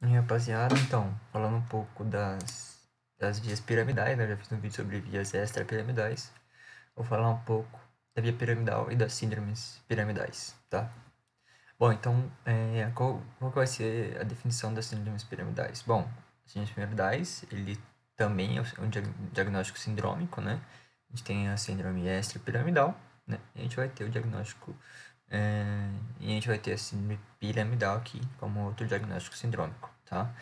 E rapaziada, então, falando um pouco das vias piramidais, né? Eu já fiz um vídeo sobre vias extrapiramidais. Vou falar um pouco da via piramidal e das síndromes piramidais, tá? Bom, então, qual que vai ser a definição das síndromes piramidais? Bom, as síndromes piramidais, ele também é um diagnóstico sindrômico, né? A gente tem a síndrome extrapiramidal, né? E a gente vai ter o diagnóstico, e a gente vai ter a síndrome piramidal aqui como outro diagnóstico sindrômico, tá?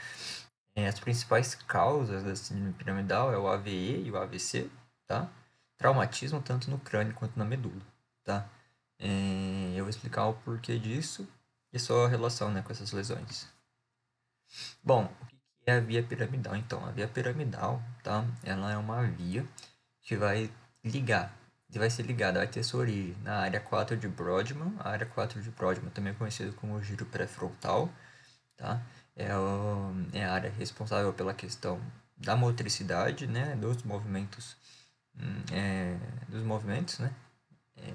As principais causas da síndrome piramidal é o AVE e o AVC, tá? Traumatismo tanto no crânio quanto na medula, tá? Eu vou explicar o porquê disso e só a relação, né, com essas lesões. Bom, o que é a via piramidal? Então, a via piramidal, tá? Ela é uma via que vai ligar, que vai ser ligada, vai ter sua origem na área 4 de Brodmann. A área 4 de Brodmann também é conhecida como giro pré-frontal, tá? É a área responsável pela questão da motricidade, né, dos movimentos, né,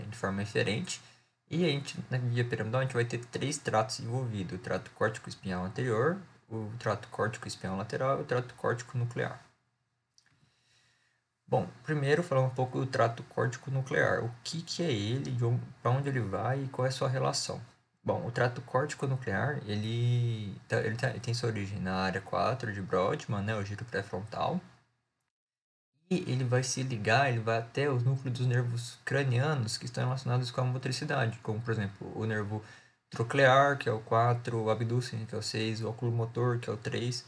de forma diferente. E a gente, na via piramidal, a gente vai ter três tratos envolvidos: o trato córtico-espinhal anterior, o trato córtico-espinhal lateral e o trato córtico-nuclear. Bom, primeiro falar um pouco do trato córtico-nuclear. O que é ele, para onde ele vai e qual é a sua relação. Bom, o trato córtico-nuclear, ele tem sua origem na área 4 de Brodmann, né, o giro pré-frontal, e ele vai se ligar, ele vai até os núcleos dos nervos cranianos que estão relacionados com a motricidade, como, por exemplo, o nervo troclear, que é o 4, o abducens, que é o 6, o oculomotor, que é o 3,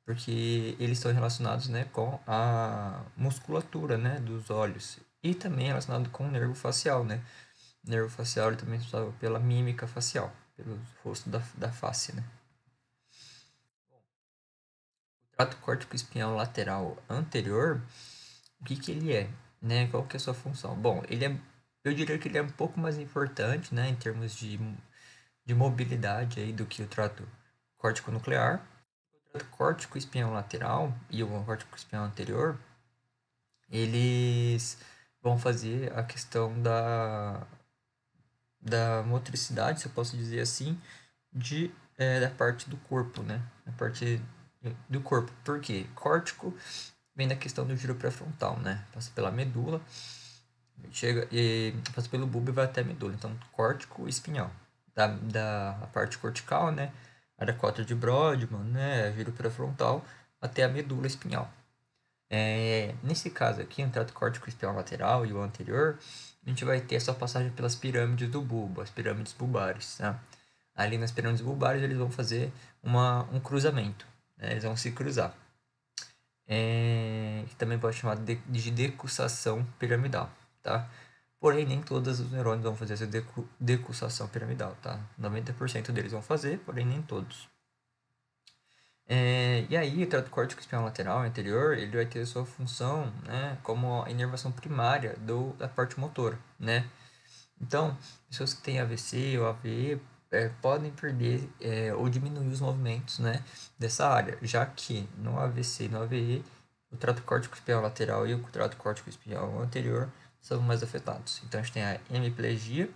porque eles estão relacionados, né, com a musculatura, né, dos olhos e também relacionado com o nervo facial, né? O nervo facial ele também é responsável pela mímica facial, pelo rosto da face, né? O trato córtico-espinhal lateral anterior, o que ele é, né? Qual que é a sua função? Bom, eu diria que ele é um pouco mais importante, né, em termos de mobilidade aí do que o trato córtico-nuclear. O trato córtico-espinhal lateral e o córtico-espinhal anterior, eles vão fazer a questão da motricidade, se eu posso dizer assim, da parte do corpo, né? Da parte do corpo. Por quê? Córtico vem da questão do giro pré-frontal, né? Passa pela medula, chega e passa pelo bulbo e vai até a medula. Então, córtico e espinhal. Da parte cortical, né? Área 4 de Brodmann, né? Giro pré-frontal até a medula espinhal. Nesse caso aqui, o trato córtico espinhal lateral e o anterior, a gente vai ter essa passagem pelas pirâmides do bulbo, as pirâmides bulbares, tá? Ali nas pirâmides bulbares eles vão fazer um cruzamento, né? Eles vão se cruzar. Que também pode chamar de decussação piramidal, tá? Porém, nem todos os neurônios vão fazer essa decussação piramidal, tá? 90% deles vão fazer, porém nem todos. E aí, o trato córtico espinhal lateral anterior, ele vai ter sua função, né, como a inervação primária da parte motora, né? Então, pessoas que têm AVC ou AVE podem perder ou diminuir os movimentos, né, dessa área, já que no AVC e no AVE, o trato córtico espinhal lateral e o trato córtico espinhal anterior são mais afetados. Então, a gente tem a hemiplegia,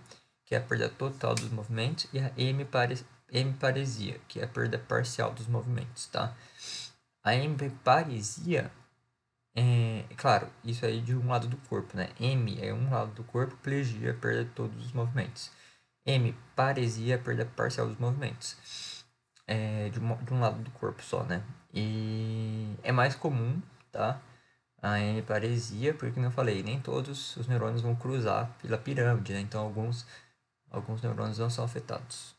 que é a perda total dos movimentos, e a hemiparesia, que é a perda parcial dos movimentos, tá? A hemiparesia claro, isso aí de um lado do corpo, né? M é um lado do corpo, plegia é a perda de todos os movimentos. M, paresia é a perda parcial dos movimentos. De um lado do corpo só, né? E é mais comum, tá? A hemiparesia, porque como eu falei, nem todos os neurônios vão cruzar pela pirâmide, né? Então alguns neurônios não são afetados.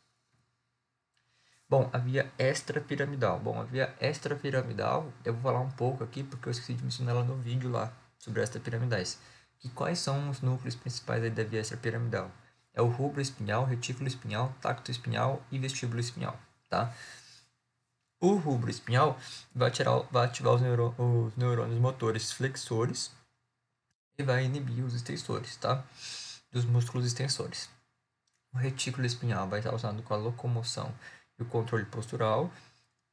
Bom, a via extrapiramidal. Bom, a via extrapiramidal, eu vou falar um pouco aqui porque eu esqueci de mencionar ela no vídeo lá sobre extrapiramidais. Quais são os núcleos principais aí da via extrapiramidal? É o rubro espinhal, retículo espinhal, tacto espinhal e vestíbulo espinhal, tá? O rubro espinhal vai ativar os neurônios motores flexores e vai inibir os extensores, tá? Dos músculos extensores. O retículo espinhal vai estar usado com a locomoção e o controle postural.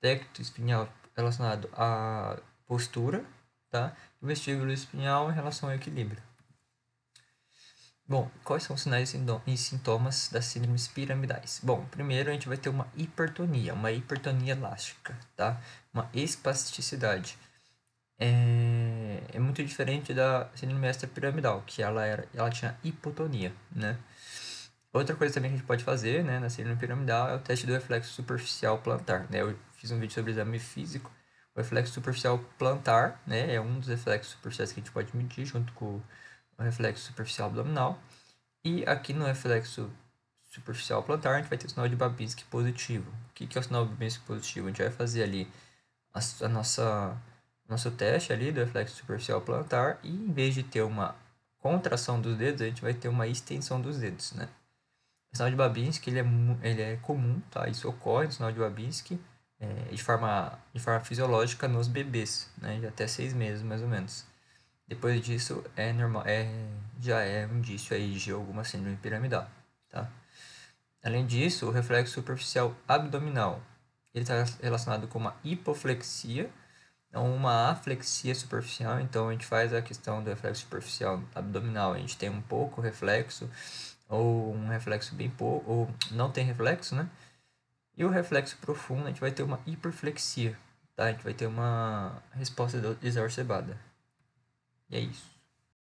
Tecto espinhal relacionado à postura, tá? E o vestíbulo espinhal em relação ao equilíbrio. Bom, quais são os sinais e sintomas das síndromes piramidais? Bom, primeiro a gente vai ter uma hipertonia elástica, tá? Uma espasticidade. É muito diferente da síndrome extrapiramidal, que ela tinha hipotonia, né? Outra coisa também que a gente pode fazer, né, na síndrome piramidal é o teste do reflexo superficial plantar, né? Eu fiz um vídeo sobre exame físico. O reflexo superficial plantar, né, é um dos reflexos superficiais que a gente pode medir junto com o reflexo superficial abdominal. E aqui no reflexo superficial plantar, a gente vai ter o sinal de Babinski positivo. O que é o sinal de Babinski positivo? A gente vai fazer ali a nosso teste ali do reflexo superficial plantar e em vez de ter uma contração dos dedos, a gente vai ter uma extensão dos dedos, né? O sinal de Babinski ele é comum, tá? Isso ocorre no sinal de Babinski de forma fisiológica nos bebês, né? De até 6 meses mais ou menos. Depois disso é normal, já é um indício aí de alguma síndrome piramidal, tá? Além disso, o reflexo superficial abdominal, ele está relacionado com uma hipoflexia ou uma aflexia superficial. Então a gente faz a questão do reflexo superficial abdominal, a gente tem um pouco reflexo ou um reflexo bem pouco, ou não tem reflexo, né? E o reflexo profundo, a gente vai ter uma hiperflexia, tá? A gente vai ter uma resposta exacerbada. E é isso.